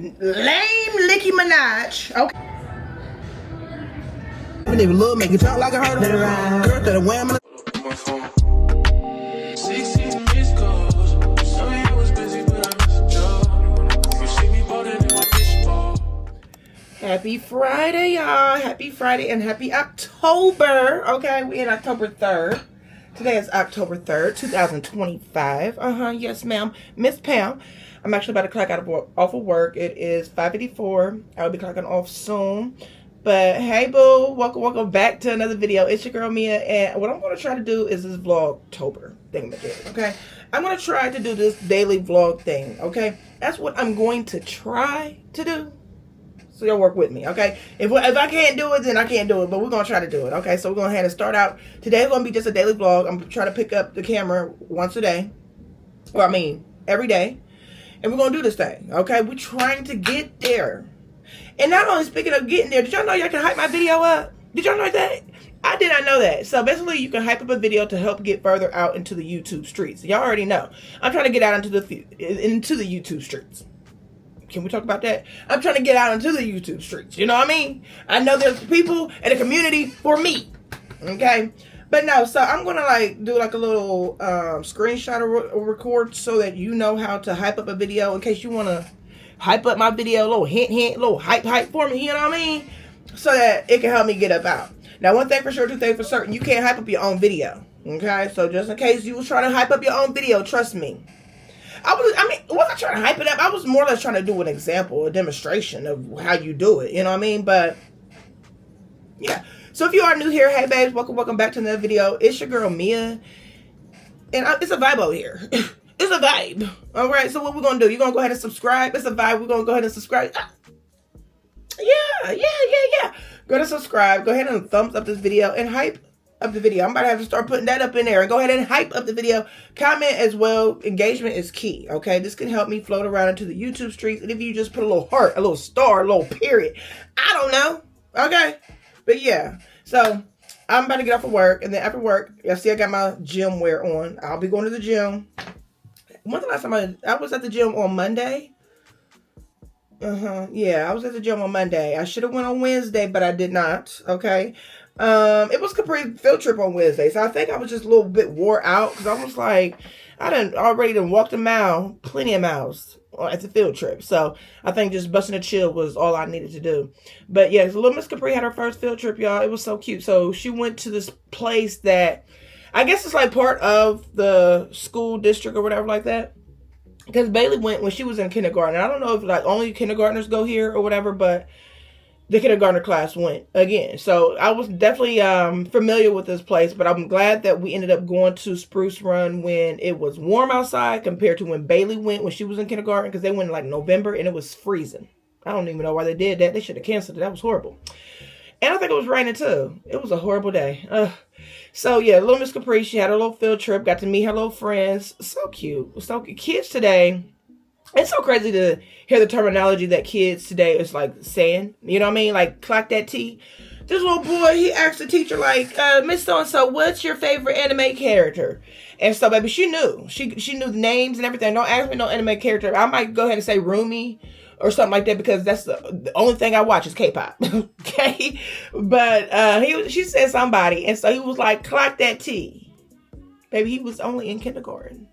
Lame Nicki Minaj. Okay. Nigga love make it talk like I heard of it. Girl that a wham. Happy Friday, y'all. Happy Friday and happy October. Okay, we in October 3rd. Today is October 3rd, 2025. Yes, ma'am. Miss Pam. I'm actually about to clock out off of work. It is 5:54. I'll be clocking off soon. But hey, boo. Welcome back to another video. It's your girl, Mia. And what I'm going to try to do is this Vlogtober thing. Okay? I'm going to try to do this daily vlog thing. Okay? That's what I'm going to try to do. So y'all work with me, okay? If I can't do it, then I can't do it. But we're going to try to do it, okay? So we're going to have to start out. Today's going to be just a daily vlog. I'm trying to pick up the camera once a day. Or, every day. And we're going to do this thing, okay? We're trying to get there. And not only speaking of getting there, did y'all know y'all can hype my video up? Did y'all know that? I did not know that. So basically, you can hype up a video to help get further out into the YouTube streets. Y'all already know. I'm trying to get out into the YouTube streets. Can we talk about that? I'm trying to get out into the YouTube streets. You know what I mean? I know there's people in the community for me. Okay? But no, so I'm going to do a little screenshot or record so that you know how to hype up a video in case you want to hype up my video. A little hint, a little hype for me. You know what I mean? So that it can help me get up out. Now, one thing for sure, two things for certain. You can't hype up your own video. Okay? So just in case you was trying to hype up your own video, trust me. Wasn't trying to hype it up. I was more or less trying to do an example, a demonstration of how you do it. You know what I mean? But, yeah. So if you are new here, hey, babes, welcome back to another video. It's your girl, Mia. And it's a vibe over here. It's a vibe. All right? So what we're going to do, you're going to go ahead and subscribe. It's a vibe. We're going to go ahead and subscribe. Yeah. Go ahead and subscribe. Go ahead and thumbs up this video and hype up the video. I'm about to have to start putting that up in there. And go ahead and hype up the video. Comment as well. Engagement is key. Okay, this can help me float around into the YouTube streets. And if you just put a little heart, a little star, a little period, I don't know. Okay, but yeah. So I'm about to get off of work, and then after work, y'all see I got my gym wear on. I'll be going to the gym. When's the last time I was at the gym on Monday? Yeah, I was at the gym on Monday. I should have went on Wednesday, but I did not. Okay. It was Capri field trip on Wednesday, so I think I was just a little bit wore out because I was like, I already walked a mile, plenty of miles at the field trip. So I think just busting a chill was all I needed to do. But yeah, little Miss Capri had her first field trip, y'all. It was so cute. So she went to this place that I guess it's like part of the school district or whatever like that. Because Bailey went when she was in kindergarten. I don't know if only kindergartners go here or whatever, but the kindergartner class went again. So I was definitely familiar with this place, but I'm glad that we ended up going to Spruce Run when it was warm outside compared to when Bailey went when she was in kindergarten, because they went in November and it was freezing. I don't even know why they did that. They should have canceled it. That was horrible. And I think it was raining too. It was a horrible day. So yeah, little Miss Capri, she had a little field trip, got to meet her little friends. So cute. So cute. Kids today, it's so crazy to hear the terminology that kids today is saying. You know what I mean? Clock that T. This little boy, he asked the teacher, Miss So-and-so, what's your favorite anime character? And so, baby, she knew. She knew the names and everything. Don't ask me no anime character. I might go ahead and say Rumi or something like that because that's the only thing I watch is K-pop. Okay? But she said somebody. And so he was like, clock that T. Baby, he was only in kindergarten.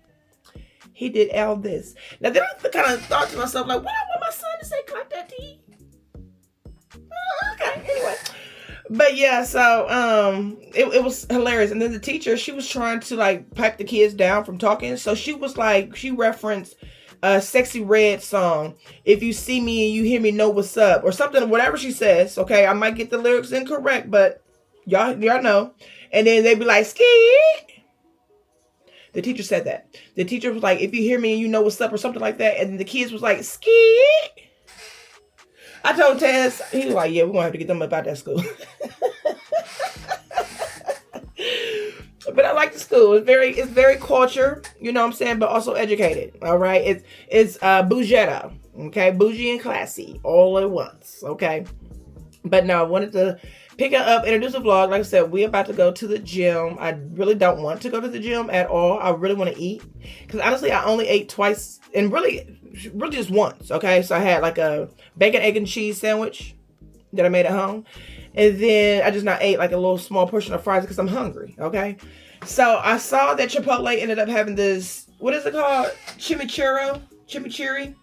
He did all this. Now, then I kind of thought to myself, what I want my son to say, clock that T? Okay, anyway. But yeah, so it was hilarious. And then the teacher, she was trying to pipe the kids down from talking. So she was she referenced a Sexy Red song. If you see me and you hear me, know what's up. Or something, whatever she says. Okay, I might get the lyrics incorrect, but y'all know. And then they'd be like, ski. The teacher said that. The teacher was like, if you hear me and you know what's up or something like that. And the kids was like, ski. I told Taz, he was like, yeah, we're going to have to get them up out that school. But I like the school. It's very culture, you know what I'm saying, but also educated. All right. It's bougetta. Okay. Bougie and classy all at once. Okay. But no, I wanted to picking up, introduce a vlog. Like I said, we about to go to the gym. I really don't want to go to the gym at all. I really want to eat. Because honestly, I only ate twice. And really just once. Okay, so I had like a bacon, egg, and cheese sandwich that I made at home. And then I just not ate like a little small portion of fries because I'm hungry. Okay. So I saw that Chipotle ended up having this, what is it called? Chimichurri?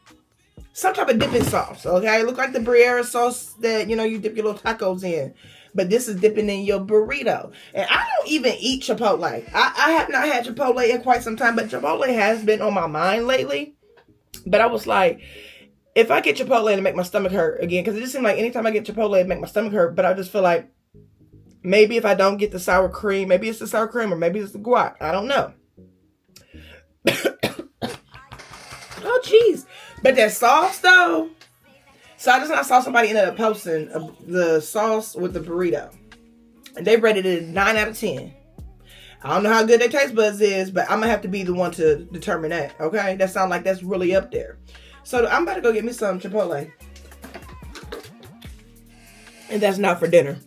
Some type of dipping sauce, okay? It looked like the Briera sauce that, you know, you dip your little tacos in. But this is dipping in your burrito. And I don't even eat Chipotle. I have not had Chipotle in quite some time, but Chipotle has been on my mind lately. But I was like, if I get Chipotle, it'll make my stomach hurt again. Because it just seems like anytime I get Chipotle, it make my stomach hurt. But I just feel like maybe if I don't get the sour cream, maybe it's the sour cream or maybe it's the guac. I don't know. Oh, jeez. But that sauce, though. So I saw somebody ended up posting the sauce with the burrito. And they rated it 9 out of 10. I don't know how good their taste buds is, but I'm going to have to be the one to determine that. Okay? That sounds like that's really up there. So I'm about to go get me some Chipotle. And that's not for dinner.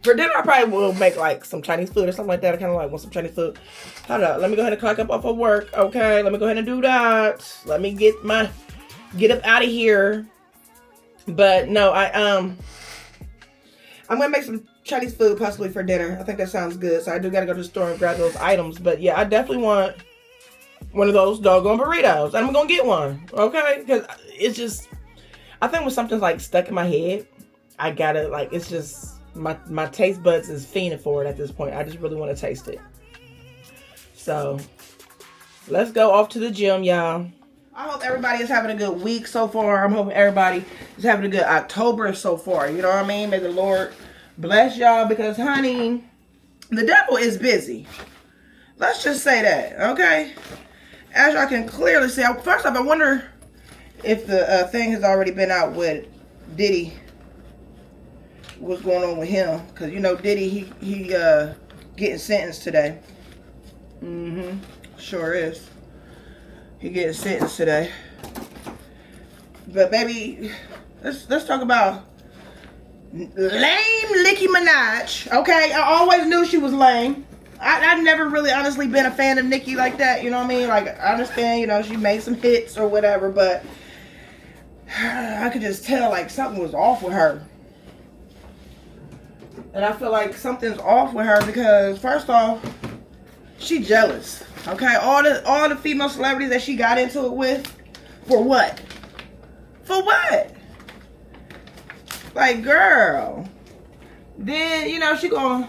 For dinner, I probably will make like some Chinese food or something like that. I kind of like want some Chinese food. Hold up. Let me go ahead and clock up off of work. Okay. Let me go ahead and do that. Let me get up out of here. But no, I'm going to make some Chinese food possibly for dinner. I think that sounds good. So I do got to go to the store and grab those items. But yeah, I definitely want one of those doggone burritos. And I'm going to get one. Okay. Because it's just, I think when something's like stuck in my head, I got to like, it's just, my taste buds is fiending for it at this point. I just really want to taste it. So, let's go off to the gym, y'all. I hope everybody is having a good week so far. I'm hoping everybody is having a good October so far. You know what I mean? May the Lord bless y'all because, honey, the devil is busy. Let's just say that, okay? As y'all can clearly see, first off, I wonder if the thing has already been out with Diddy. What's going on with him? Because you know Diddy, he getting sentenced today. Sure is. He getting sentenced today. But baby, let's talk about lame Nicki Minaj. Okay, I always knew she was lame. I've never really honestly been a fan of Nicki like that. You know what I mean? Like I understand, you know, she made some hits or whatever, but I could just tell like something was off with her. And I feel like something's off with her because first off, she jealous. Okay, all the female celebrities that she got into it with, for what? For what? Like, girl. Then, you know, she gonna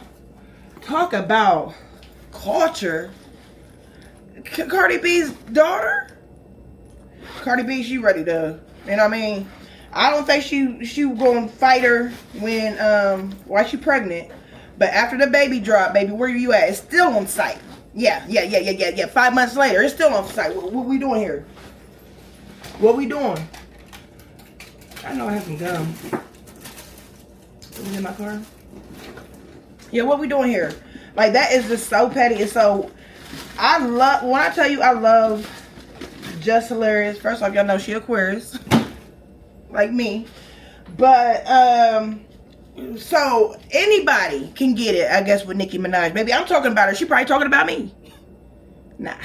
talk about culture. Cardi B's daughter? Cardi B, she ready to, you know what I mean? I don't think she gonna fight her when while she pregnant. But after the baby drop, baby, where you at? It's still on site. Yeah. 5 months later, it's still on site. What we doing here? What we doing? I know I have some gum. Is it in my car? Yeah, what we doing here? Like that is just so petty. And so I love when I tell you I love Just Hilarious. First off, y'all know she Aquarius. Like me. But so anybody can get it, I guess, with Nicki Minaj. Maybe I'm talking about her. She probably talking about me. Nah.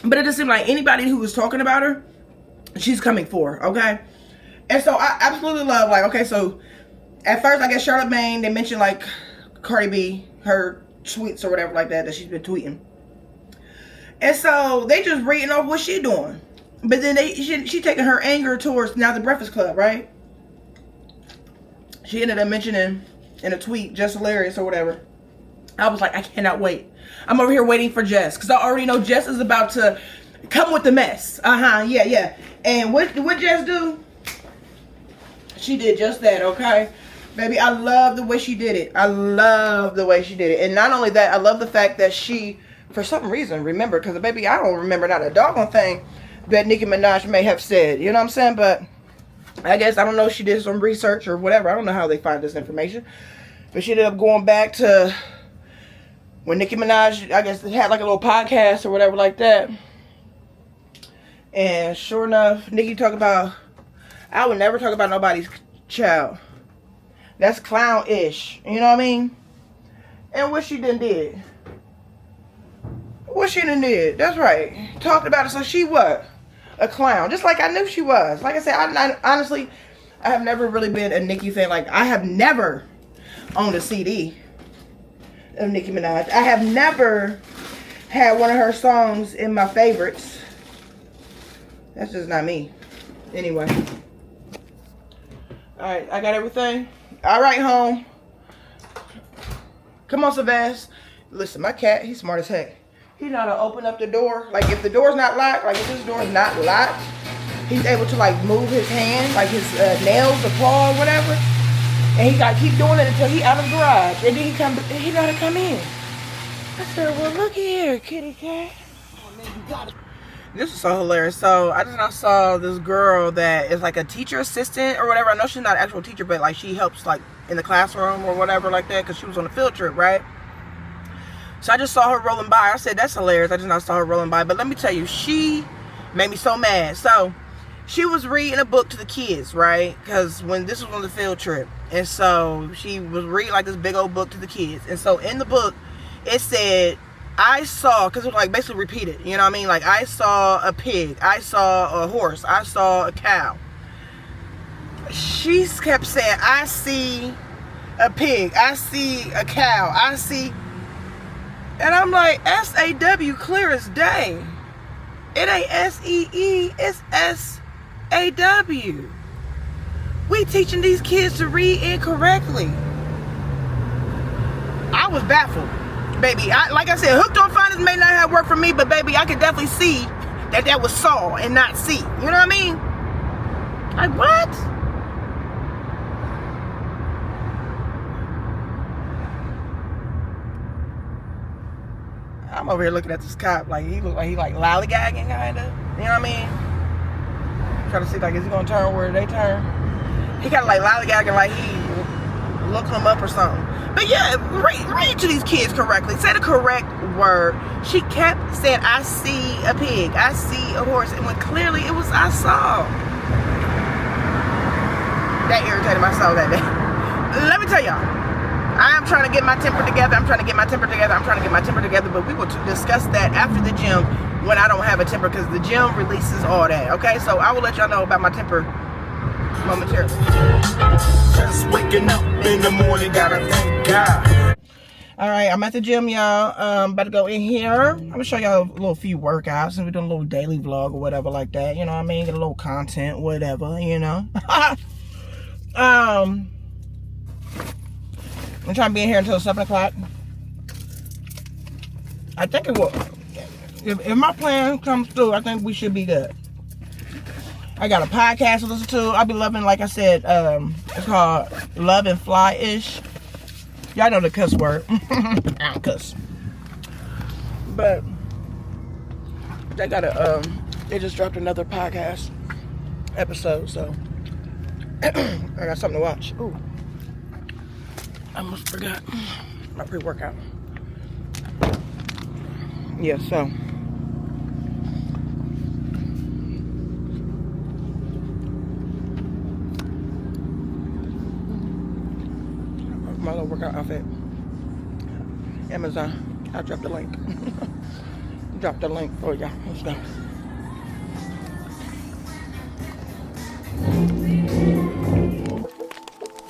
But it just seemed like anybody who was talking about her, she's coming for, okay? And so I absolutely love, like, okay, so at first, I guess Charlotte, they mentioned like Cardi B, her tweets or whatever like that she's been tweeting. And so they just reading off what she doing. But then she taking her anger towards now the Breakfast Club, right? She ended up mentioning in a tweet, Just Hilarious or whatever. I was like, I cannot wait. I'm over here waiting for Jess. Because I already know Jess is about to come with the mess. Yeah. And what Jess do? She did just that, okay? Baby, I love the way she did it. And not only that, I love the fact that she, for some reason, remembered. Because, baby, I don't remember not a doggone thing that Nicki Minaj may have said. You know what I'm saying? But I guess, I don't know, she did some research or whatever. I don't know how they find this information. But she ended up going back to when Nicki Minaj, I guess, had like a little podcast or whatever like that. And sure enough, Nicki talked about I would never talk about nobody's child. That's clown-ish. You know what I mean? And what she done did? What she done did? That's right. Talked about it. So she what? A clown. Just like I knew she was. Like I said, I honestly, I have never really been a Nicki fan. Like, I have never owned a CD of Nicki Minaj. I have never had one of her songs in my favorites. That's just not me. Anyway. Alright, I got everything. Alright, home. Come on, Sylvester. Listen, my cat, he's smart as heck. He know how to open up the door. Like, if the door's not locked, like if this door is not locked, he's able to like move his hand, like his nails or paw or whatever. And he got to keep doing it until he out of the garage. And then he got to come in. I said, well, look here, kitty cat. This is so hilarious. So I saw this girl that is like a teacher assistant or whatever. I know she's not an actual teacher, but like she helps like in the classroom or whatever like that, because she was on a field trip, right? So I just saw her rolling by. I said, that's hilarious. I just not saw her rolling by. But let me tell you, she made me so mad. So she was reading a book to the kids, right? Because when this was on the field trip. And so she was reading like this big old book to the kids. And so in the book, it said, I saw, because it was like basically repeated, you know what I mean? Like, I saw a pig, I saw a horse, I saw a cow. She kept saying, I see a pig, I see a cow, I see. And I'm like, S-A-W, clear as day. It ain't S-E-E, it's S-A-W. We teaching these kids to read incorrectly. I was baffled. Baby, like I said, hooked on phonics may not have worked for me, but baby, I could definitely see that was saw and not see. You know what I mean? Like, what? I'm over here looking at this cop like he look like he like lollygagging kind of. You know what I mean? Trying to see like is he gonna turn where they turn? He kind of like lollygagging like he looked him up or something. But yeah, read to these kids correctly. Say the correct word. She kept saying, I see a pig, I see a horse, and when clearly it was I saw. That irritated my soul that day. Let me tell y'all, I am trying to get my temper together. But we will discuss that after the gym when I don't have a temper, because the gym releases all that. Okay, so I will let y'all know about my temper momentarily. Just waking up in the morning, gotta thank God. All right, I'm at the gym, y'all. About to go in here. I'm gonna show y'all a little few workouts, and we're doing a little daily vlog or whatever like that. You know what I mean? Get a little content, whatever. You know. I'm trying to be in here until 7 o'clock. I think it will. If my plan comes through, I think we should be good. I got a podcast to listen to. I'll be loving, like I said, it's called Love and Fly-ish. Y'all know the cuss word. I don't cuss. But they got they just dropped another podcast episode, so I got something to watch. Ooh. I almost forgot my pre-workout. Yeah, so my little workout outfit. Amazon. I'll drop the link. Drop the link for y'all. Let's go.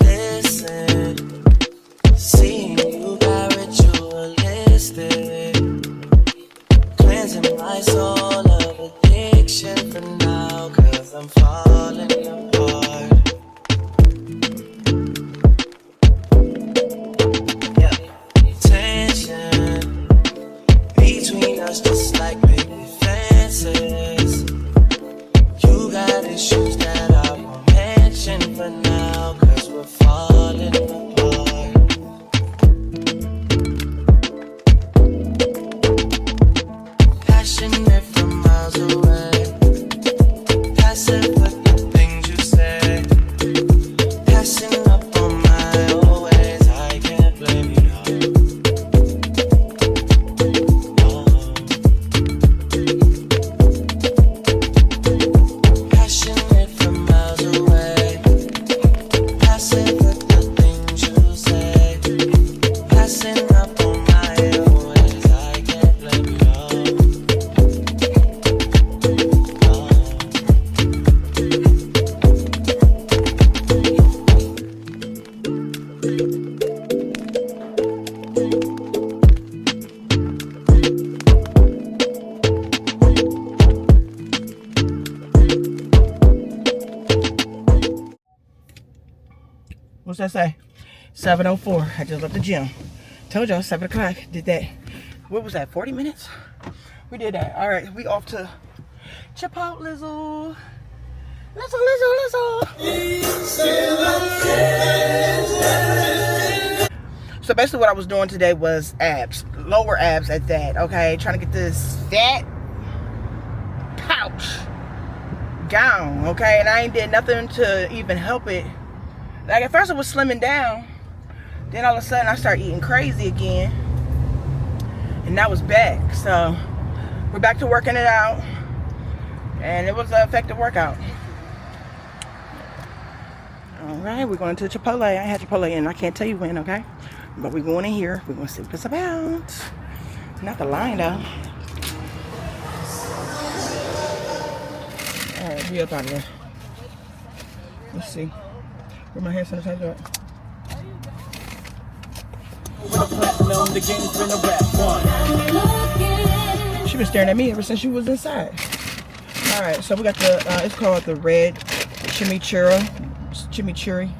Listen, seeing you got ritualistic, cleansing my soul of addiction for now, 'cause I'm falling apart. Between us, just like baby fences. You got issues that I won't mention for now, 'cause we're falling apart. Passionate from miles away, passive with the things you say. What's that say? 7:04. I just left the gym. Told y'all 7 o'clock. Did that. What was that? 40 minutes? We did that. All right, we off to Chipotle. Lizzo. So basically what I was doing today was abs. Lower abs at that, okay? Trying to get this fat pouch gone, okay? And I ain't did nothing to even help it. Like at first it was slimming down. Then all of a sudden I started eating crazy again. And that was back. So we're back to working it out. And it was an effective workout. Alright, we're going to Chipotle. I had Chipotle in. I can't tell you when, okay? But we're going in here. We're going to see what it's about. Not the line, though. Alright, we up out of there. Let's see. Where my hand sanitizer at? She been staring at me ever since she was inside. Alright, so we got the, it's called the red chimichurri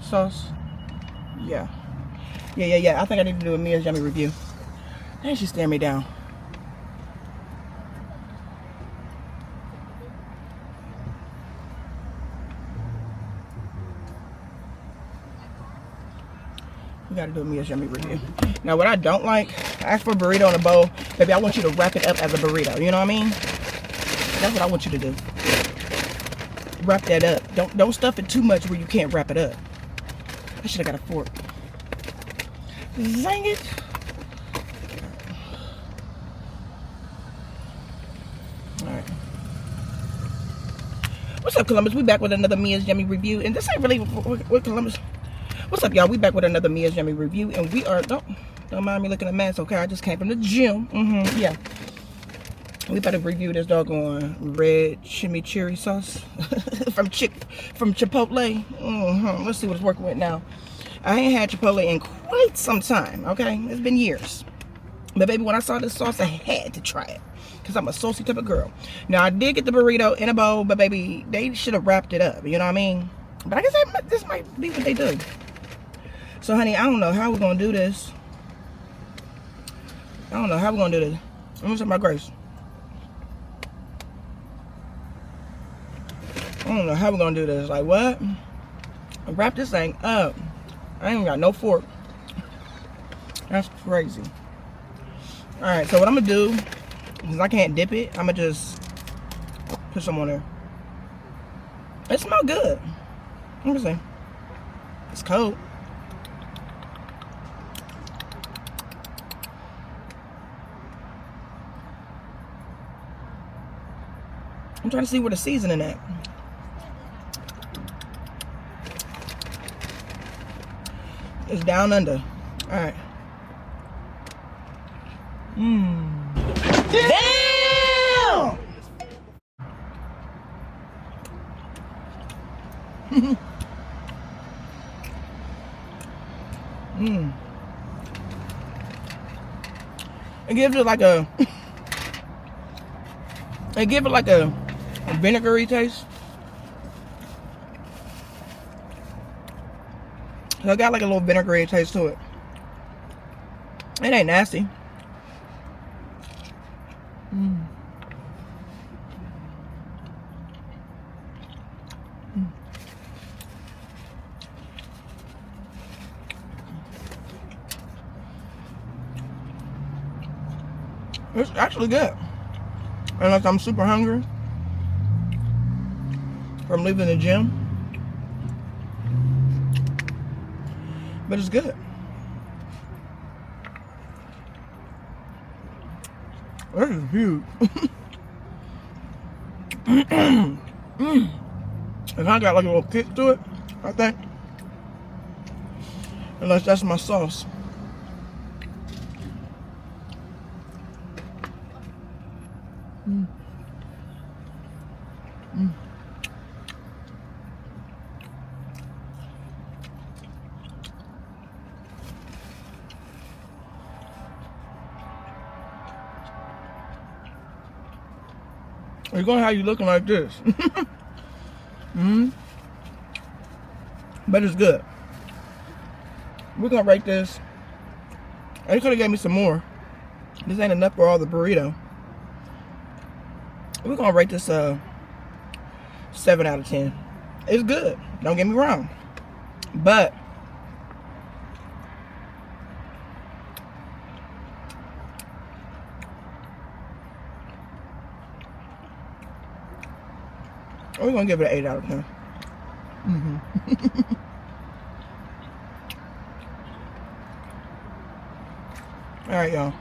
sauce. Yeah. I think I need to do a Mia's Yummy review. And she's staring me down. We gotta do a Mia's Yummy review. Now what I don't like, I asked for a burrito in a bowl. Baby, I want you to wrap it up as a burrito. You know what I mean? That's what I want you to do. Wrap that up. Don't stuff it too much where you can't wrap it up. I should have got a fork. Dang it. Alright. What's up, Columbus? We back with another Mia's Yummy review. And this ain't really with Columbus. What's up, y'all? We back with another Mia's Yummy review. And we are, don't mind me looking a mess, okay? I just came from the gym. Yeah. We better review this doggone red chimichurri sauce from Chipotle. Let's see what it's working with now. I ain't had Chipotle in quite some time, okay? It's been years. But baby, when I saw this sauce, I had to try it. Because I'm a saucy type of girl. Now, I did get the burrito in a bowl, but baby, they should have wrapped it up. You know what I mean? But I guess this might be what they do. So, honey, I don't know how we're going to do this. I don't know how we're going to do this. I'm going to say my grace. I don't know how we're gonna do this. Like, what? Wrap this thing up. I ain't got no fork. That's crazy. Alright, so what I'm gonna do, because I can't dip it, I'm gonna just put some on there. It smells good. Let me see. It's cold. I'm trying to see where the seasoning at. It's down under. Alright. Damn! It gives it like a vinegary taste. So it got like a little vinegary taste to it. It ain't nasty. It's actually good. Unless I'm super hungry from leaving the gym. But it's good. This is huge. And I got like a little kick to it, I think. Unless that's my sauce. It's gonna have you looking like this. But it's good. We're gonna rate this. You could have gave me some more. This ain't enough for all the burrito. We're gonna rate this 7 out of 10. It's good. Don't get me wrong, but we're gonna give it an 8 out of 10. All right, y'all.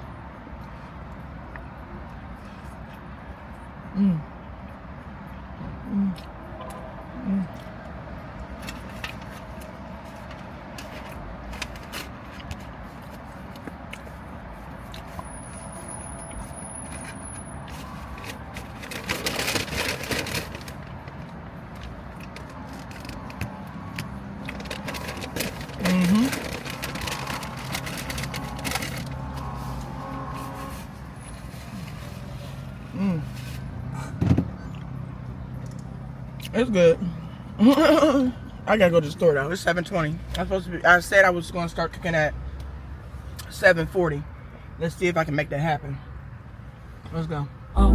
It's good. I gotta go to the store though. It's 7:20. I said I was gonna start cooking at 7:40. Let's see if I can make that happen. Let's go. But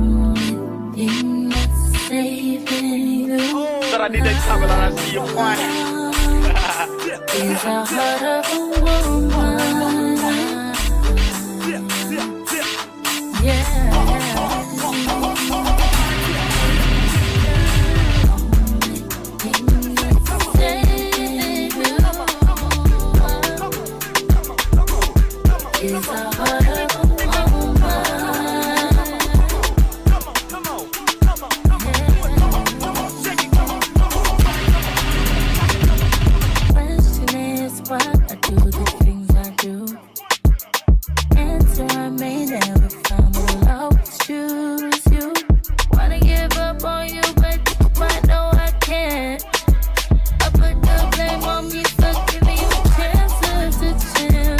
I need that time and I see you flying. Is a heart of a woman. Yeah. Is a heart of a woman. Question is why I do the things I do. Answer I may never find, but I'll always choose you. Wanna give up on you, but I know I can't. I put the blame on me for giving you chances to chance.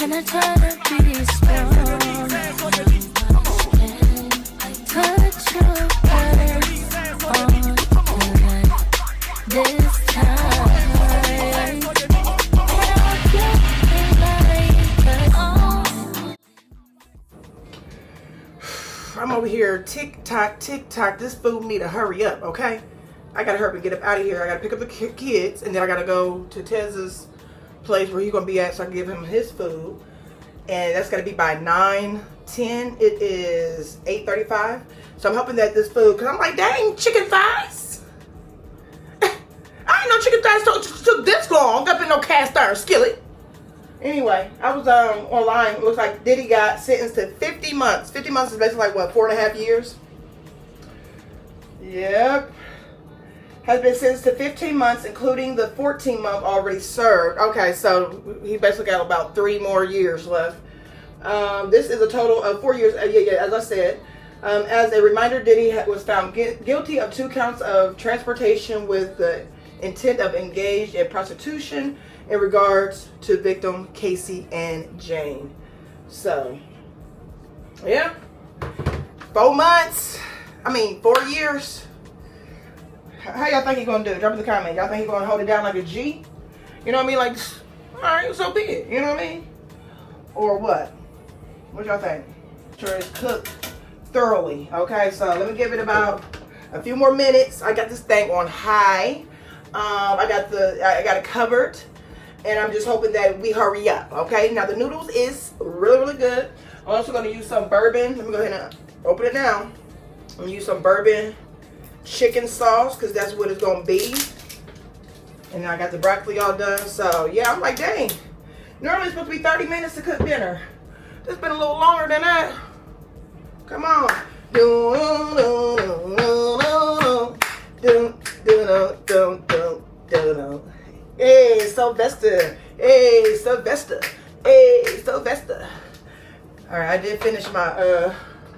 And I try to be strong. Touch your face on the light this time. I'm over here tick tock. This food need to hurry up, okay? I gotta hurry and get up out of here. I gotta pick up the kids, and then I gotta go to Tez's place where he's gonna be at so I can give him his food. And that's gonna be by 9:10. It is 8:35. So I'm hoping that this food, cause I'm like, dang, chicken thighs. I ain't know chicken thighs took this long up in no cast iron skillet. Anyway, I was online. It looks like Diddy got sentenced to 50 months. 50 months is basically like what, 4.5 years? Yep. Has been sentenced to 15 months, including the 14-month already served. Okay, so he basically got about 3 more years left. This is a total of 4 years. As I said. As a reminder, Diddy was found guilty of 2 counts of transportation with the intent of engaged in prostitution in regards to victim Casey and Jane. So, yeah. 4 months. 4 years. How y'all think he's gonna do? Drop in the comment. Y'all think he's gonna hold it down like a G? You know what I mean? Like, alright, so be it. You know what I mean? Or what? What y'all think? Sure it's cooked thoroughly. Okay, so let me give it about a few more minutes. I got this thing on high. I got it covered. And I'm just hoping that we hurry up. Okay, now the noodles is really, really good. I'm also gonna use some bourbon. Let me go ahead and open it now. I'm gonna use some bourbon chicken sauce because that's what it's gonna be. And then I got the broccoli all done. So yeah, I'm like, dang, normally it's supposed to be 30 minutes to cook dinner. It's been a little longer than that. Come on. Hey, Sylvester. Hey, Sylvester. Hey, Sylvester. Alright, I did finish my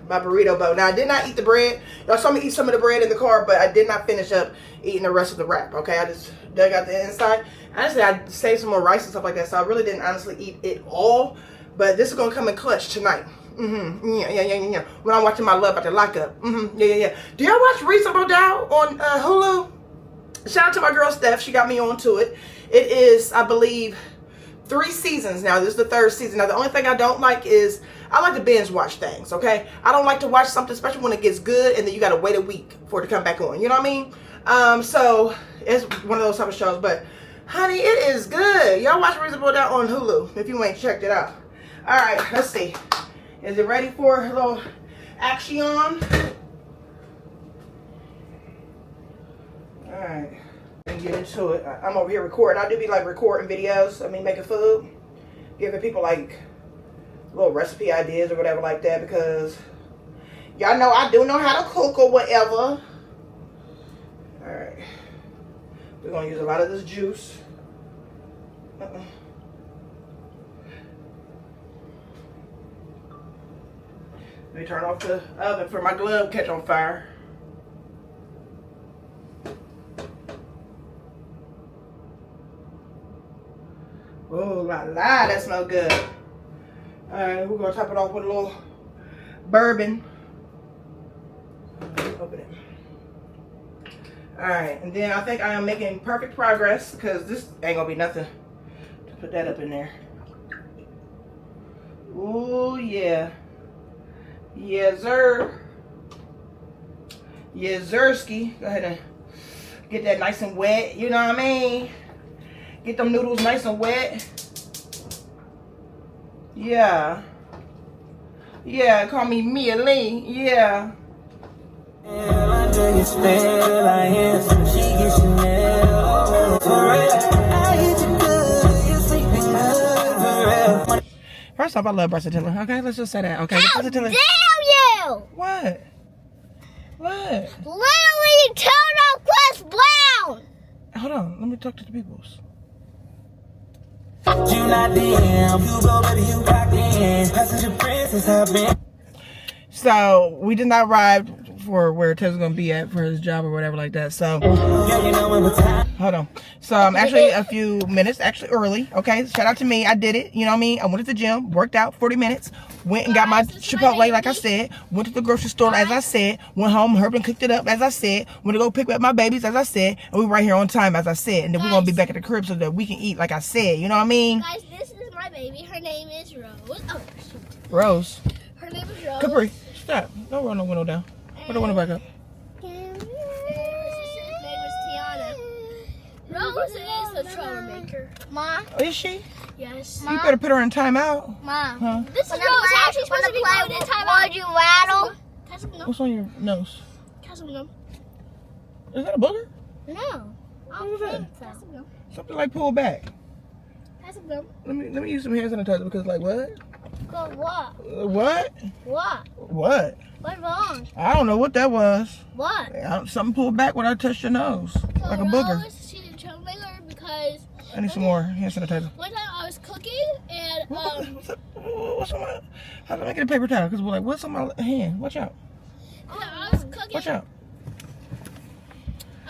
my burrito bowl. Now I did not eat the bread. Y'all saw me eat some of the bread in the car, but I did not finish up eating the rest of the wrap. Okay, I just dug out the inside. Honestly, I saved some more rice and stuff like that, so I really didn't honestly eat it all. But this is gonna come in clutch tonight. Yeah. When I'm watching my Love After Lockup. Yeah. Do y'all watch Reasonable Doubt on Hulu? Shout out to my girl Steph. She got me onto it. It is, I believe, 3 seasons now. This is the 3rd season. Now, the only thing I don't like is I like to binge watch things, okay? I don't like to watch something, especially when it gets good, and then you got to wait a week for it to come back on. You know what I mean? So it's one of those type of shows. But, honey, it is good. Y'all watch Reasonable Doubt on Hulu if you ain't checked it out. All right, let's see. Is it ready for a little action? All right. And get into it. I'm over here recording. I do be like recording videos. I mean, making food. Giving people like little recipe ideas or whatever like that, because y'all know I do know how to cook or whatever. Alright. We're going to use a lot of this juice. Let me turn off the oven for my glove catch on fire. Oh la la, that smells good. Alright, we're gonna top it off with a little bourbon. Open it. Alright, and then I think I am making perfect progress, because this ain't gonna be nothing to put that up in there. Oh yeah. Yes, sir. Yes, Zerski. Go ahead and get that nice and wet. You know what I mean? Get them noodles nice and wet. Yeah. Yeah, call me Mia Lee. Yeah. First off, I love Bracetillo. Okay, let's just say that. Okay, How dare you! What? What? Literally turn off Chris Brown! Hold on, let me talk to the peoples. So we did not arrive for where Ted's gonna be at for his job or whatever like that. So hold on. So I'm actually a few minutes actually early. Okay, shout out to me. I did it. You know what I mean? I went to the gym, worked out 40 minutes, went and got my Chipotle like I said, went to the grocery store as I said, went home, Herb and cooked it up as I said, went to go pick up my babies as I said, and we right here on time as I said, and then we're gonna be back at the crib so that we can eat like I said. You know what I mean? Guys, this is my baby. Her name is Rose. Oh, shoot. Rose. Her name is Rose. Capri, stop. Don't roll no window down. Put the window back up. Her sister's name is Tiana. Rose is the troublemaker. Ma? Is she? Yes. You better put her in timeout. Ma. Huh? This is Rose. How she's supposed to be going in timeout? Would you rattle? What's on your nose? Casablanca. Is that a booger? No. What was that? Casablanca. Something like pull back. Casablanca. Let me use some hand sanitizer because like what? Go what? What? What? What? What's wrong? I don't know what that was. What? Something pulled back when I touched your nose. Like a booger. Rose, she's a troublemaker because I need some more hand sanitizer. one time I was cooking and What's on my... How do I get a paper towel? Because we're like, what's on my hand? Watch out. I was cooking. Watch out.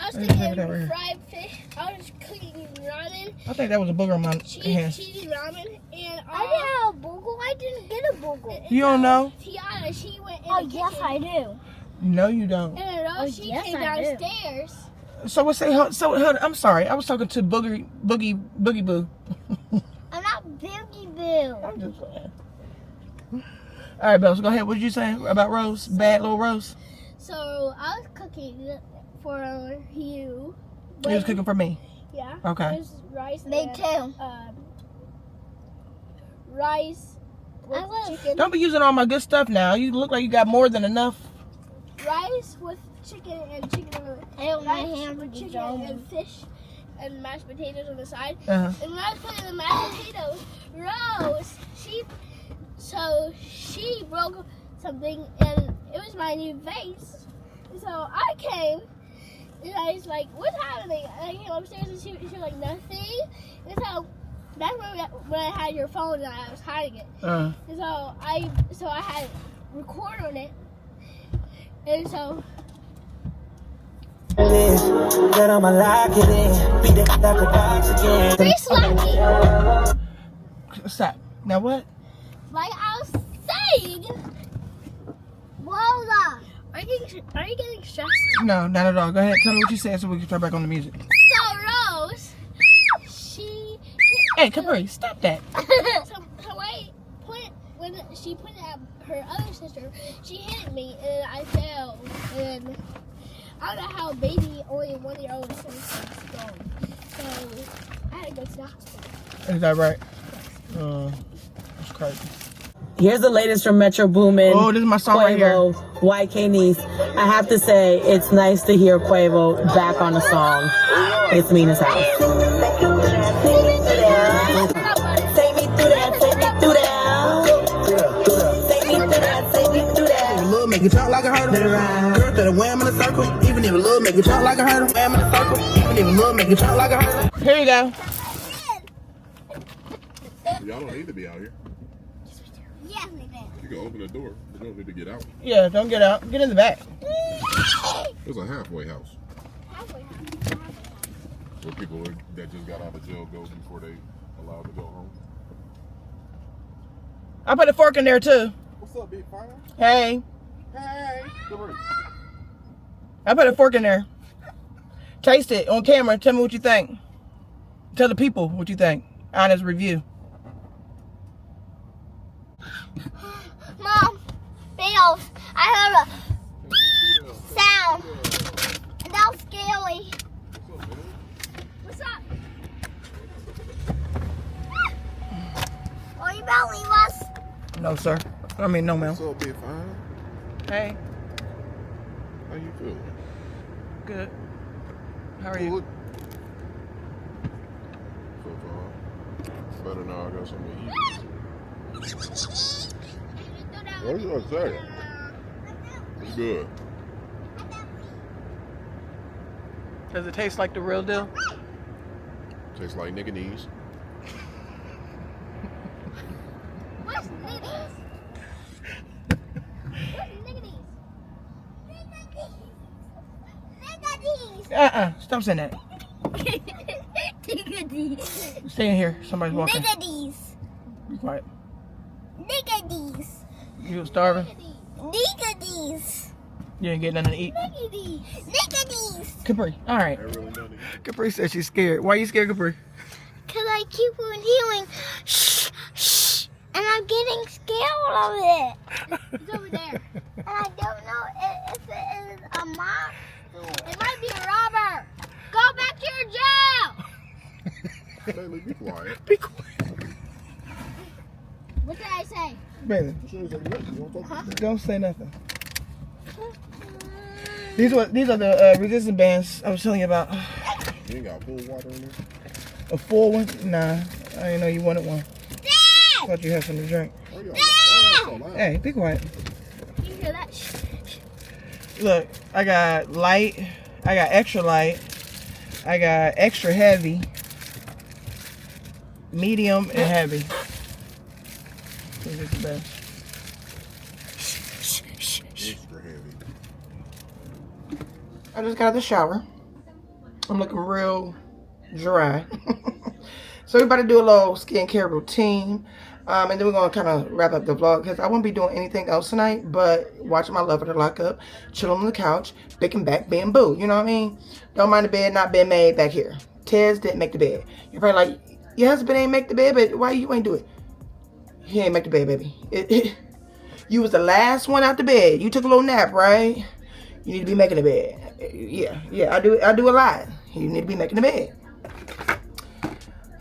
I was There's a cooking paper towel right here. fried fish. I was cooking ramen. I think that was a booger on my hand. Cheesy ramen. And I didn't have a boogle. I didn't get a boogle. You don't know? Tiana, she went in Oh, the yes, kitchen. I do. No, you don't. And Rose, Oh, she yes, came I do. downstairs. So what's say? So I'm sorry. I was talking to Boogie Boo. I'm not Boogie Boo. I'm just saying. All right, Bells, go ahead. What did you say about Rose? Bad little Rose? So I was cooking for you. He was cooking for me. Yeah. Okay. It was rice. Me and, too. Rice with chicken. Don't be using all my good stuff now. You look like you got more than enough. Rice with chicken and chicken. Hell, my Rice hand with was chicken on. and fish and mashed potatoes on the side. Uh-huh. And when I was putting the mashed potatoes, Rose, she broke something and it was my new vase. And so I came and I was like, what's happening? And I came upstairs and she was like, nothing. And so that's when I had your phone and I was hiding it. Uh-huh. And so I had record on it. And so That I'ma lock it in. Beat it like a box again. Free slapping. Stop. Now what? Like I was saying. Hold on. Are you you getting stressed? No, not at all. Go ahead. Tell me what you said so we can start back on the music. So Rose, she. Hey, Capri, stop that. When she pointed at her other sister, she hit me and I fell. And I don't know how baby, only 1-year-old is going. So I had to go to the hospital. Is that right? That's crazy. Here's the latest from Metro Boomin. Oh, this is my song right here. Quavo, YK Niece. I have to say, it's nice to hear Quavo back on the song. It's Mina's house. Take me through that, take me through that. Take me through that, take me through that. Lil' make it jump like a hurdle. Girl, better wham in a circle. Even if a little make it jump like a hurdle. Wham in a circle. Even if a little make it jump like a hurdle. Here you go. Y'all don't need to be out here. Yes, we did. You can open the door. You don't need to get out. Yeah, don't get out. Get in the back. It's a halfway house. Where people that just got out of jail go before they allowed to go home. I put a fork in there too. What's up, big fire? Hey, Hey. Come here. I put a fork in there. Taste it on camera. Tell me what you think. Tell the people what you think. Honest review. Mom, Bill, I heard a sound. And that was scary. What's up? Are you about to leave us? No, sir. I mean, no, ma'am. What's up, big fire? Hey, How you feeling? good. How are you? Good. So far. Better now I got something to eat. What are you gonna say? It's good. Does it taste like the real deal? Tastes like nigga knees. What's niggas? Stop saying that. Niggas. Stay in here. Somebody's walking. Niggas. Be quiet. Niggas. You was starving? Niggas. You didn't get nothing to eat? Niggas. Capri. All right. I really don't need. Capri said she's scared. Why are you scared, Capri? Because I keep on hearing shh, shh, and I'm getting scared of it. It's over there. And I don't know if it is a mouse. It might be a robber. Go back to your jail. Bailey, be quiet. Be quiet. What did I say? Bailey, You don't talk to me. don't say nothing. These are the resistance bands I was telling you about. You ain't got pool water in there? A full one? Nah, I didn't know you wanted one. Thought you had something to drink. Why y'all so loud? Hey, be quiet. You hear that? Shh. Look, I got light, I got extra light, I got extra heavy, medium, and heavy. This is the best. Extra heavy. I just got out of the shower. I'm looking real dry. So we're about to do a little skincare routine. And then we're going to kind of wrap up the vlog because I won't be doing anything else tonight but watching my lover to lock up, chilling on the couch, picking back bamboo. You know what I mean? Don't mind the bed not being made back here. Tez didn't make the bed. You're probably like, your husband ain't make the bed, but why you ain't do it? He ain't make the bed, baby. You was the last one out the bed. You took a little nap, right? You need to be making the bed. Yeah, I do a lot. You need to be making the bed.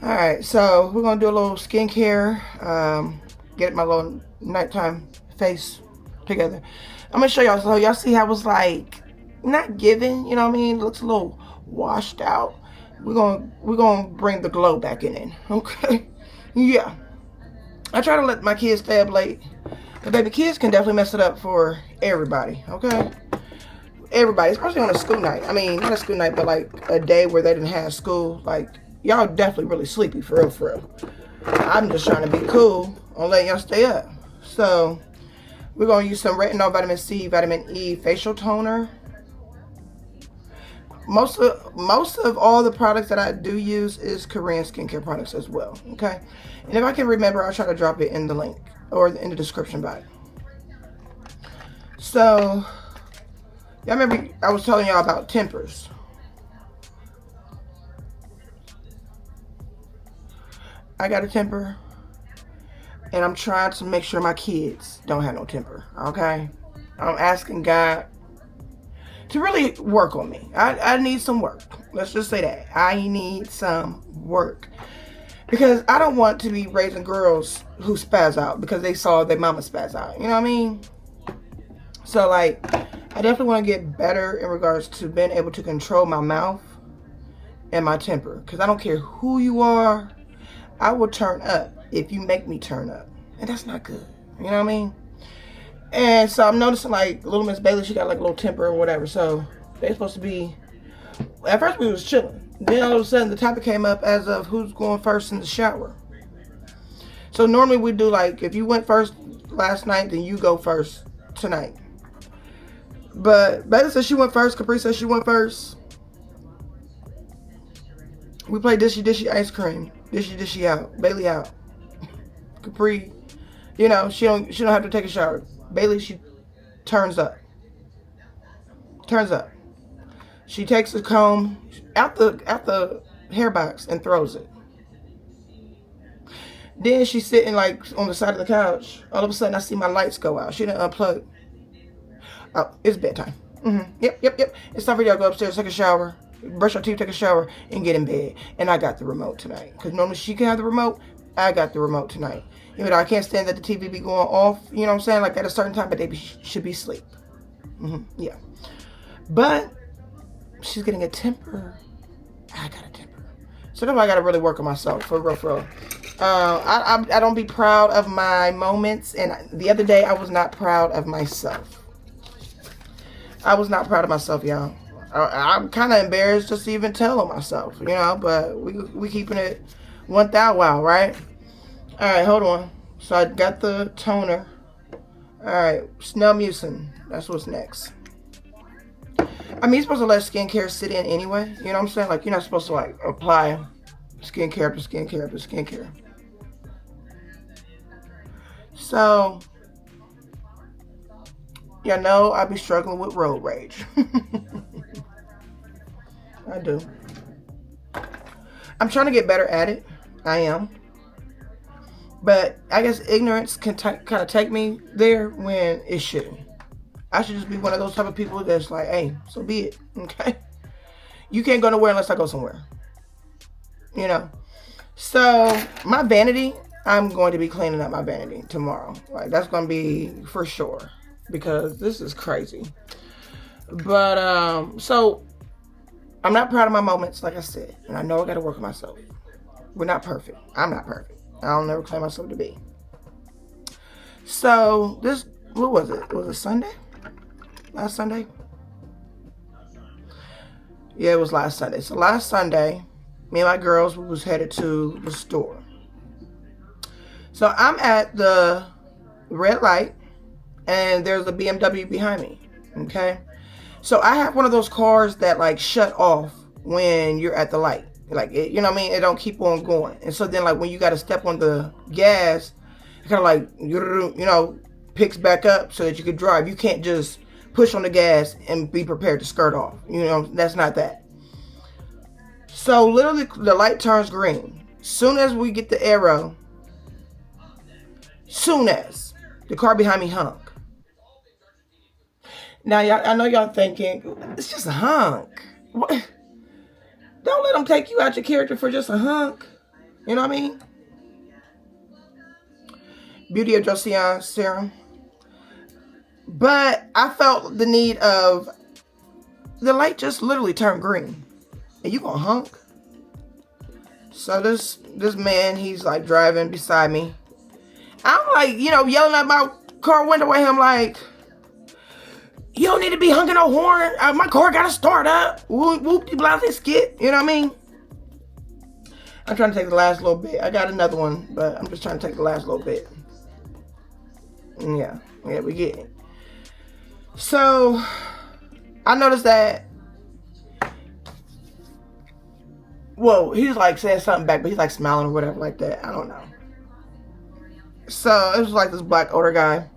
Alright, so we're going to do a little skincare, get my little nighttime face together. I'm going to show y'all, so y'all see how it's like, not giving, you know what I mean? It looks a little washed out. We're gonna bring the glow back in, okay? Yeah. I try to let my kids stay up late, but baby, kids can definitely mess it up for everybody, okay? Everybody, especially on a school night. I mean, not a school night, but like a day where they didn't have school, like, y'all definitely really sleepy, for real. I'm just trying to be cool on letting y'all stay up. So, we're going to use some retinol, vitamin C, vitamin E facial toner. Most of all the products that I do use is Korean skincare products as well, okay? And if I can remember, I'll try to drop it in the link or in the description box. So, Y'all remember I was telling y'all about tempers. I got a temper, and I'm trying to make sure my kids don't have no temper, okay? I'm asking God to really work on me. I need some work. Let's just say that. I need some work. Because I don't want to be raising girls who spaz out because they saw their mama spaz out. You know what I mean? So, like, I definitely want to get better in regards to being able to control my mouth and my temper. Because I don't care who you are. I will turn up if you make me turn up. And that's not good. You know what I mean? And so I'm noticing, like, little Miss Bailey, she got, like, a little temper or whatever. So they're supposed to be... At first we was chilling. Then all of a sudden the topic came up as of who's going first in the shower. So normally we do, like, if you went first last night, then you go first tonight. But Bailey said she went first. Capri said she went first. We play dishy dishy ice cream. Dishy dishy out. Bailey out. Capri, you know, she don't have to take a shower. Bailey, she turns up. Turns up. She takes the comb out the hair box and throws it. Then she's sitting, like, on the side of the couch. All of a sudden I see my lights go out. She didn't unplug. Oh, it's bedtime. Yep. It's time for y'all to go upstairs, take a shower, brush your teeth, take a shower, and get in bed. And I got the remote tonight. Because normally she can have the remote. I got the remote tonight. You know, I can't stand that the TV be going off, you know what I'm saying? Like, at a certain time, but they should be asleep. Yeah. But she's getting a temper. I got a temper. So that's why I got to really work on myself, for real. I don't be proud of my moments. And the other day, I was not proud of myself. I was not proud of myself, y'all. I'm kind of embarrassed just to even tell on myself, you know. But we keeping it 1,000 wow, right? All right, hold on. So I got the toner. All right, Snell Mucin. That's what's next. I mean, you're supposed to let skincare sit in anyway. You know what I'm saying? Like, you're not supposed to, like, apply skincare to skincare to skincare. So, you know, I be struggling with road rage. I do. I'm trying to get better at it. I am. But I guess ignorance can kind of take me there when it shouldn't. I should just be one of those type of people that's like, hey, so be it, okay? You can't go nowhere unless I go somewhere, you know? So, my vanity, I'm going to be cleaning up my vanity tomorrow. Like, that's going to be for sure, because this is crazy. But, so, I'm not proud of my moments, like I said, and I know I got to work on myself. We're not perfect. I'm not perfect. I'll never claim myself to be. So, this, what was it? Was it Sunday? Last Sunday? Yeah, it was last Sunday. So last Sunday, me and my girls was headed to the store. So I'm at the red light, and there's a BMW behind me, okay? So I have one of those cars that, like, shut off when you're at the light. Like, it, you know what I mean? It don't keep on going. And so then, like, when you got to step on the gas, it kind of like, you know, picks back up so that you can drive. You can't just push on the gas and be prepared to skirt off. You know, that's not that. So literally the light turns green. Soon as we get the arrow, the car behind me honk. Now, y'all, I know y'all thinking, it's just a honk. What? Don't let them take you out your character for just a honk. You know what I mean? Beauty of Joseon serum. But I felt the need of, the light just literally turned green. And you gonna honk? So this man, he's like driving beside me. I'm like, you know, yelling at my car window at him like, you don't need to be honking no horn. My car gotta start up. Whoop-de-blah, skit. You know what I mean? I'm trying to take the last little bit. I got another one, but I'm just trying to take the last little bit. Yeah, we get it. So, I noticed that, well, he's like saying something back, but he's like smiling or whatever like that. I don't know. So, it was like this black older guy.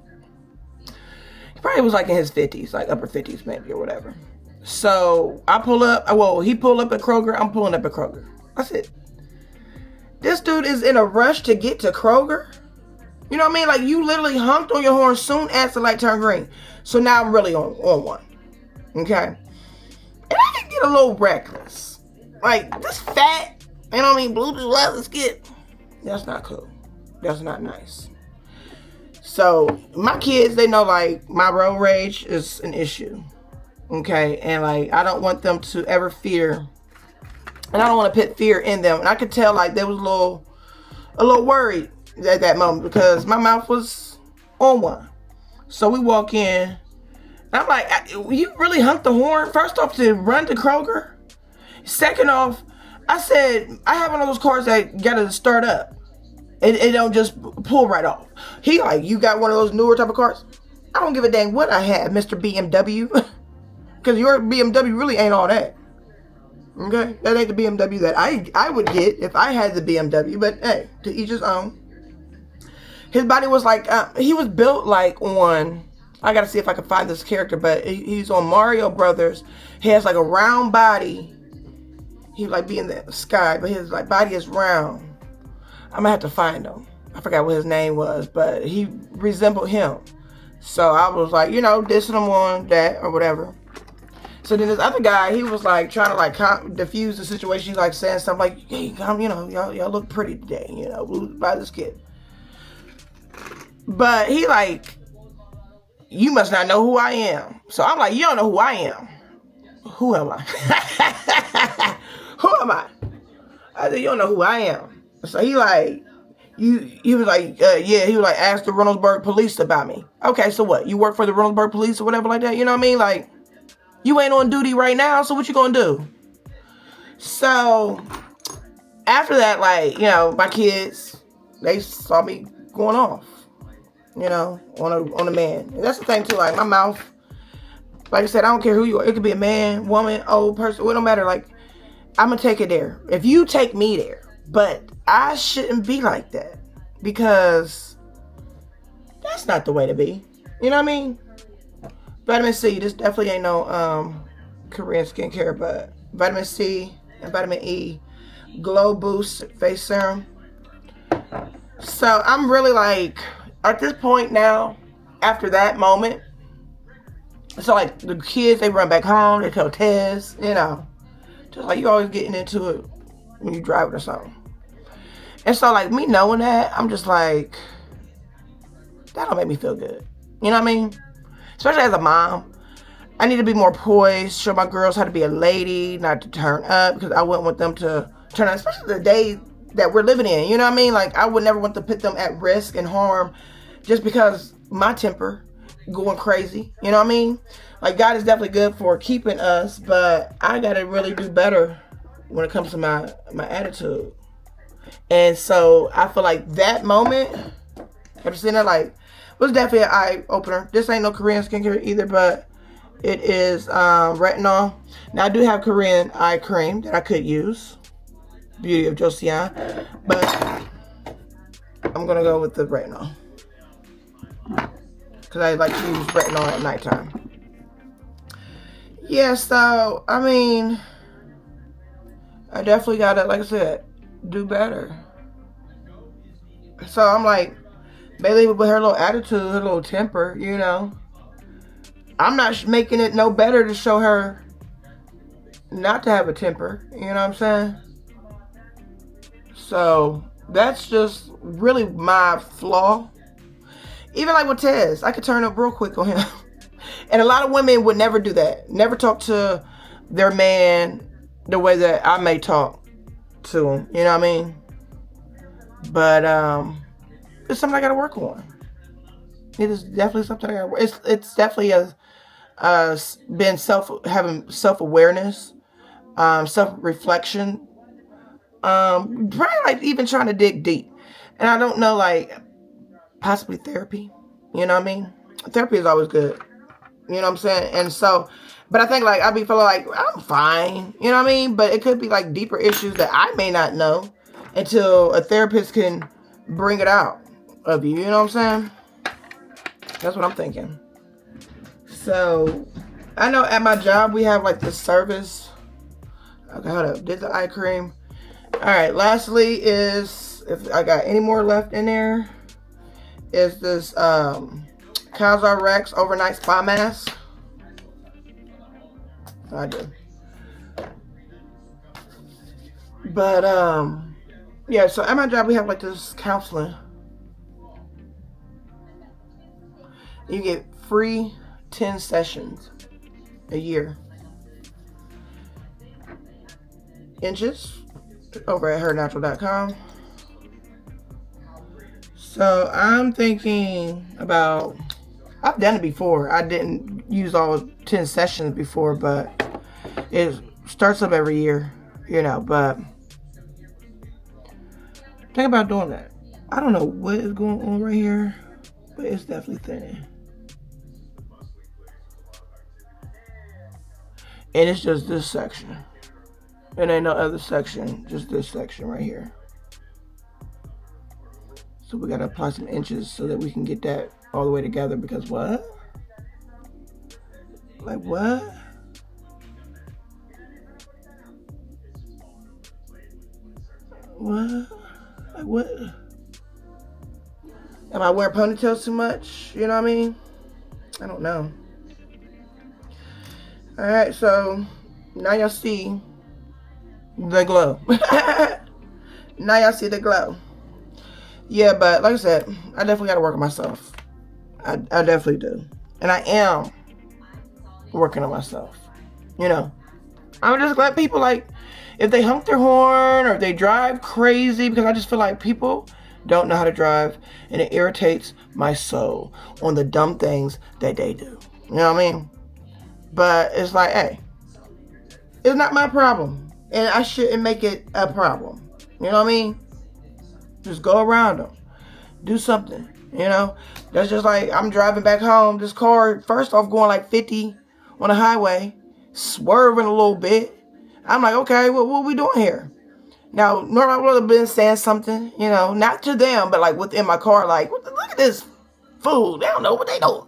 Probably was like in his 50s, like upper 50s maybe or whatever. So I pull up. Well, he pulled up at Kroger. I'm pulling up at Kroger. That's it. This dude is in a rush to get to Kroger. You know what I mean? Like, you literally honked on your horn soon as the light turned green. So now I'm really on one. Okay? And I can get a little reckless. Like, this fat, you know what I mean, blue leather skin. That's not cool. That's not nice. So, my kids, they know, like, my road rage is an issue. Okay? And, like, I don't want them to ever fear. And I don't want to put fear in them. And I could tell, like, they was a little worried at that moment because my mouth was on one. So we walk in. And I'm like, you really honked the horn? First off, to run to Kroger. Second off, I said, I have one of those cars that got to start up. It don't just pull right off. He like, you got one of those newer type of cars? I don't give a dang what I have, Mr. BMW. Because your BMW really ain't all that. Okay? That ain't the BMW that I would get if I had the BMW. But hey, to each his own. His body was like, he was built like on, I gotta see if I can find this character, but he's on Mario Brothers. He has like a round body. He like be in the sky, but his like body is round. I'm gonna have to find him. I forgot what his name was, but he resembled him. So I was like, you know, dissing him on that or whatever. So then this other guy, he was like trying to like diffuse the situation. He's like saying something like, hey, you know, y'all look pretty today, you know, by this kid. But he like, you must not know who I am. So I'm like, you don't know who I am. Who am I? Who am I? I said, you don't know who I am. So he like, he was like, yeah, he was like, ask the Reynoldsburg police about me. Okay, so what? You work for the Reynoldsburg police or whatever like that? You know what I mean? Like, you ain't on duty right now, so what you gonna do? So after that, like, you know, my kids, they saw me going off. You know, on a man. And that's the thing too, like my mouth, like I said, I don't care who you are. It could be a man, woman, old person, it don't matter. Like, I'm gonna take it there. If you take me there. But I shouldn't be like that. Because that's not the way to be. You know what I mean? Vitamin C, this definitely ain't no Korean skincare, but vitamin C and vitamin E Glow Boost Face Serum. So I'm really like, at this point now, after that moment, so like the kids, they run back home, they tell Tez, you know, just like you always getting into it when you driving or something. And so like me knowing that, I'm just like, that don't make me feel good. You know what I mean? Especially as a mom, I need to be more poised, show my girls how to be a lady, not to turn up, because I wouldn't want them to turn up, especially the day that we're living in. You know what I mean? Like, I would never want to put them at risk and harm just because my temper going crazy. You know what I mean? Like, God is definitely good for keeping us, but I got to really do better when it comes to my attitude. And so I feel like that moment, after seeing that, like, was definitely an eye-opener. This ain't no Korean skincare either, but it is retinol. Now, I do have Korean eye cream that I could use. Beauty of Joseon. But I'm going to go with the retinol. Because I like to use retinol at nighttime. Yeah, so, I mean, I definitely got to, like I said, do better. So I'm like, Bailey with her little attitude, her little temper, you know. I'm not making it no better to show her not to have a temper. You know what I'm saying? So that's just really my flaw. Even like with Tez, I could turn up real quick on him. And a lot of women would never do that. Never talk to their man the way that I may talk to him. You know what I mean? But it's something I gotta work on. It is definitely something I gotta work. It's definitely been having self-awareness, self-reflection, probably like even trying to dig deep. And I don't know, like possibly therapy. You know what I mean? Therapy is always good. You know what I'm saying? And so, but I think like I be feeling like I'm fine. You know what I mean? But it could be like deeper issues that I may not know until a therapist can bring it out of you. You know what I'm saying? That's what I'm thinking. So, I know at my job we have like this service. Okay, hold up. Did the eye cream. Alright, lastly is, if I got any more left in there, is this Calzar Rex overnight spa mask. I do. But, yeah, so at my job we have like this counseling. You get free 10 sessions a year. Inches over at hernatural.com. So I'm thinking about, I've done it before. I didn't use all 10 sessions before, but it starts up every year, you know, but think about doing that. I don't know what is going on right here, but it's definitely thinning. And it's just this section. It ain't no other section, just this section right here. So we gotta apply some inches so that we can get that all the way together, because what? Like what? What? Like what? Am I wearing ponytails too much? You know what I mean? I don't know. Alright, so now y'all see the glow. Now y'all see the glow. Yeah, but like I said, I definitely got to work on myself. I definitely do. And I am working on myself. You know, I'm just glad people, like, if they honk their horn or if they drive crazy, because I just feel like people don't know how to drive, and it irritates my soul on the dumb things that they do. You know what I mean? But it's like, hey, it's not my problem, and I shouldn't make it a problem. You know what I mean? Just go around them. Do something, you know? That's just like, I'm driving back home. This car, first off, going like 50 on the highway, swerving a little bit. I'm like, okay, what we doing here? Now, normally I would have been saying something, you know, not to them, but like within my car, like, look at this fool. They don't know what they doing.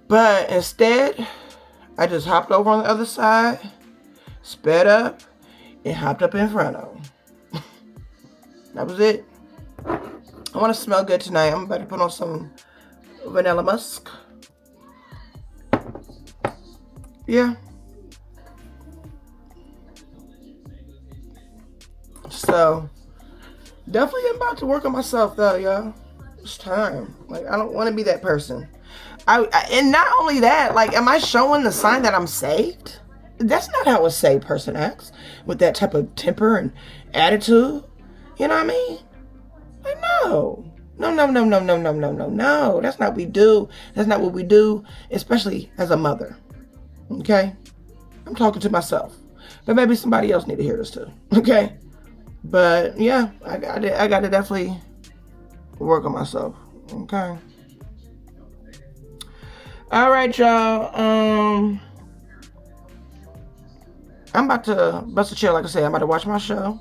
But instead, I just hopped over on the other side, sped up, and hopped up in front of them. That was it. I want to smell good tonight. I'm about to put on some vanilla musk. Yeah. So, definitely about to work on myself though, y'all. It's time. Like, I don't want to be that person. And not only that, like, am I showing the sign that I'm saved? That's not how a saved person acts, with that type of temper and attitude. You know what I mean? Like, no. No. That's not what we do. That's not what we do, especially as a mother. Okay? I'm talking to myself. But maybe somebody else need to hear this too. Okay? But, yeah, I got to definitely work on myself. Okay? All right, y'all. I'm about to bust a chill. Like I said, I'm about to watch my show,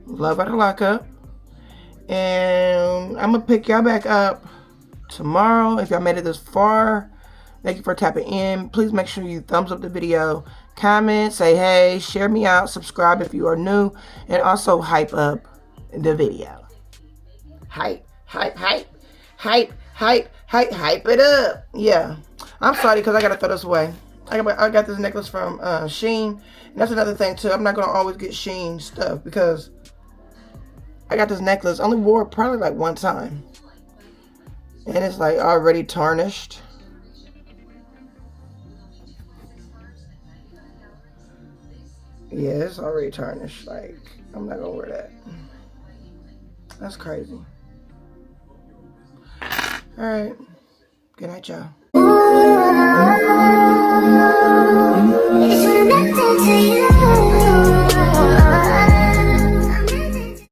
Love Out of Lockup, and I'm gonna pick y'all back up tomorrow. If y'all made it this far, thank you for tapping in. Please make sure you thumbs up the video, comment, say hey, share me out, subscribe if you are new, and also hype up the video. Hype it up. Yeah. I'm sorry because I got to throw this away. I got this necklace from Shein. And that's another thing too. I'm not going to always get Shein stuff because I got this necklace. I only wore it probably like one time. And it's like already tarnished. Yeah, it's already tarnished. Like, I'm not going to wear that. That's crazy. Alright. Good night, y'all. It's connected to you.